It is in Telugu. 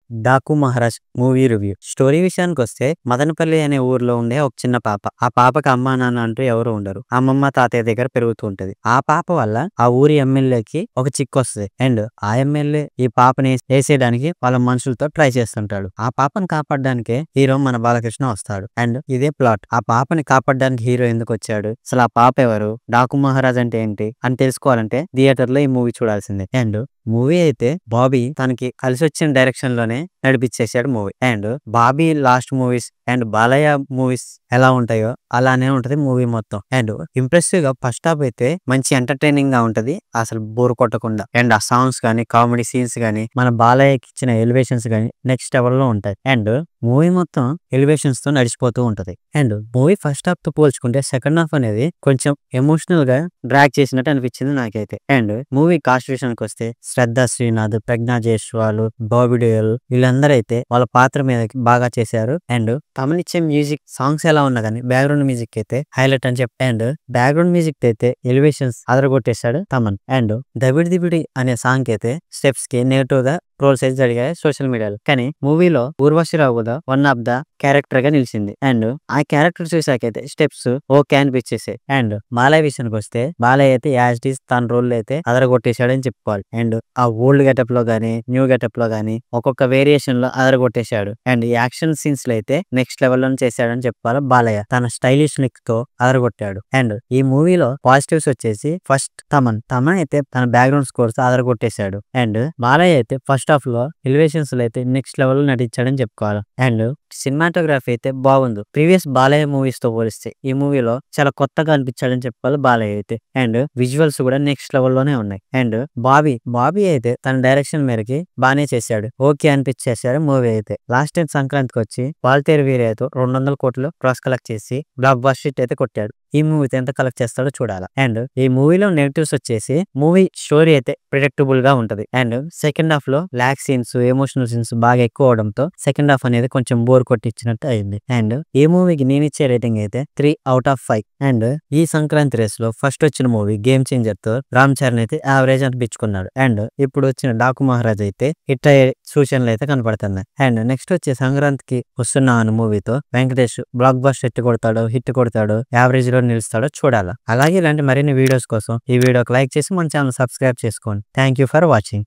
Daaku Maharaj movie review. Story విషయానికొస్తే మదనపల్లి అనే ఊర్లో ఉండే ఒక చిన్న పాప. ఆ పాపకి అమ్మా నాన్న అంటూ ఎవరు ఉండరు. అమ్మమ్మ తాతయ్య దగ్గర పెరుగుతూ ఉంటది. ఆ పాప వల్ల ఆ ఊరి ఎమ్మెల్యేకి ఒక చిక్కొస్తది. అండ్ ఆ ఎమ్మెల్యే ఈ పాపని వేసేయడానికి వాళ్ళ మనుషులతో ట్రై చేస్తుంటాడు. ఆ పాపని కాపాడడానికే హీరో మన బాలకృష్ణ వస్తాడు. అండ్ ఇదే ప్లాట్. ఆ పాపని కాపాడడానికి హీరో ఎందుకు వచ్చాడు, అసలు ఆ పాప ఎవరు, డాకు మహారాజ్ అంటే ఏంటి అని తెలుసుకోవాలంటే థియేటర్ లో ఈ మూవీ చూడాల్సిందే. అండ్ మూవీ అయితే బాబీ తనకి కలిసి వచ్చిన డైరెక్షన్ లోనే నడిపించేసాడు movie. And Bobby last movies and Balayya movies ఎలా ఉంటాయో అలానే ఉంటది మూవీ మొత్తం. అండ్ ఇంప్రెసివ్ గా ఫస్ట్ హాఫ్ అయితే మంచి ఎంటర్టైనింగ్ గా ఉంటది, అసలు బోర్ కొట్టకుండా. అండ్ ఆ సాంగ్స్ గానీ, కామెడీ సీన్స్ గానీ, మన బాలయ్యకి ఇచ్చిన ఎలివేషన్స్ గానీ నెక్స్ట్ లెవెల్ లో ఉంటాయి. అండ్ మూవీ మొత్తం ఎలివేషన్స్ తో నడిచిపోతూ ఉంటది. అండ్ మూవీ ఫస్ట్ హాఫ్ తో పోల్చుకుంటే సెకండ్ హాఫ్ అనేది కొంచెం ఎమోషనల్ గా డ్రాగ్ చేసినట్టు అనిపించింది నాకైతే. అండ్ మూవీ కాస్ట్ విషయానికి వస్తే శ్రద్ధ శ్రీనాథ్, ప్రజ్ఞా జైస్వాల్, బాబీ డేయల్ వీళ్ళందరూ అయితే వాళ్ళ పాత్ర మీద బాగా చేశారు. అండ్ తమనిచ్చే మ్యూజిక్ సాంగ్స్ ఎలా ఉన్నా కానీ బ్యాక్గ్రౌండ్ మ్యూజిక్ అయితే హైలైట్ అని చెప్పి. అండ్ బ్యాక్గ్రౌండ్ మ్యూజిక్ అయితే ఎలివేషన్స్ అదరగొట్టేశాడు తమన్. అండ్ దబిడి దిబిడి అనే సాంగ్ అయితే స్టెప్స్ కి నెగిటివ్ గా ట్రోల్స్ అయితే జరిగాయి సోషల్ మీడియాలో. కానీ మూవీలో ఊర్వశిరావు కూడా వన్ ఆఫ్ ద క్యారెక్టర్ గా నిలిచింది. అండ్ ఆ క్యారెక్టర్ చూసాకైతే స్టెప్స్ ఓకే అనిపించేసాయి. అండ్ బాలయ్య విషయానికి వస్తే బాలయ్య అయితే యాజ్ ఇట్ ఈస్ తన రోల్ అయితే అదరగొట్టేశాడని చెప్పుకోవాలి. అండ్ ఆ ఓల్డ్ గెటప్ లో గానీ, న్యూ గెటప్ లో గానీ ఒక్కొక్క వేరియేషన్ లో అదరగొట్టేశాడు. అండ్ యాక్షన్ సీన్స్ లో అయితే నెక్స్ట్ లెవెల్ లో చేశాడని చెప్పుకోవాలి. బాలయ్య తన స్టైలిష్ లుక్ తో అదరగొట్టాడు. అండ్ ఈ మూవీలో పాజిటివ్స్ వచ్చేసి ఫస్ట్ తమన్ అయితే తన బ్యాక్గ్రౌండ్ స్కోర్స్ అదరగొట్టేశాడు. అండ్ బాలయ్య అయితే ఫస్ట్ హాఫ్ లో ఎలివేషన్స్ లో అయితే నెక్స్ట్ లెవెల్ లో నటించాడని చెప్పుకోవాలి. అండ్ సినిమాటోగ్రఫీ అయితే బాగుంది. ప్రీవియస్ బాలయ్య మూవీస్ తో పోలిస్తే ఈ మూవీలో చాలా కొత్తగా అనిపించాడని చెప్పుకోవాలి బాలయ్య అయితే. అండ్ విజువల్స్ కూడా నెక్స్ట్ లెవెల్ లోనే ఉన్నాయి. అండ్ బాబీ అయితే తన డైరెక్షన్ మేరకి బానే చేశాడు, ఓకే అనిపించేశాడు మూవీ అయితే. లాస్ట్ టైం సంక్రాంతికి వచ్చి వాల్తేరు వీరయ్యతో 200 కోట్లు క్రాస్ కలెక్ట్ చేసి బ్లాక్ బస్టర్ హిట్ అయితే కొట్టాడు. ఈ మూవీతో ఎంత కలెక్ట్ చేస్తాడో చూడాలి. అండ్ ఈ మూవీలో నెగటివ్స్ వచ్చేసి మూవీ స్టోరీ అయితే ప్రిడిక్టబుల్ గా ఉంటది. అండ్ సెకండ్ హాఫ్ లో లాక్ సీన్స్, ఎమోషనల్ సీన్స్ బాగా ఎక్కువ అవడంతో సెకండ్ హాఫ్ అనేది కొంచెం బోర్ కొట్టించినట్టు అయింది. అండ్ ఈ మూవీకి నేను ఇచ్చే రేటింగ్ అయితే 3/5. అండ్ ఈ సంక్రాంతి రేస్ లో ఫస్ట్ వచ్చిన మూవీ గేమ్ చేంజర్ తో రామ్ చరణ్ అయితే యావరేజ్ అనిపించుకున్నాడు. అండ్ ఇప్పుడు వచ్చిన డాకు మహారాజ్ అయితే హిట్ అయ్యే సూచనలు అయితే కనపడుతున్నాయి. అండ్ నెక్స్ట్ వచ్చే సంక్రాంతికి వస్తున్నా అన్న మూవీతో వెంకటేష్ బ్లాక్ బస్టర్ హిట్ కొడతాడు, యావరేజ్ లో నిలుస్తాడో చూడాలి. అలాగే ఇలాంటి మరిన్ని వీడియోస్ కోసం ఈ వీడియోకి లైక్ చేసి మన ఛానల్ సబ్స్క్రైబ్ చేసుకోండి. Thank you for watching.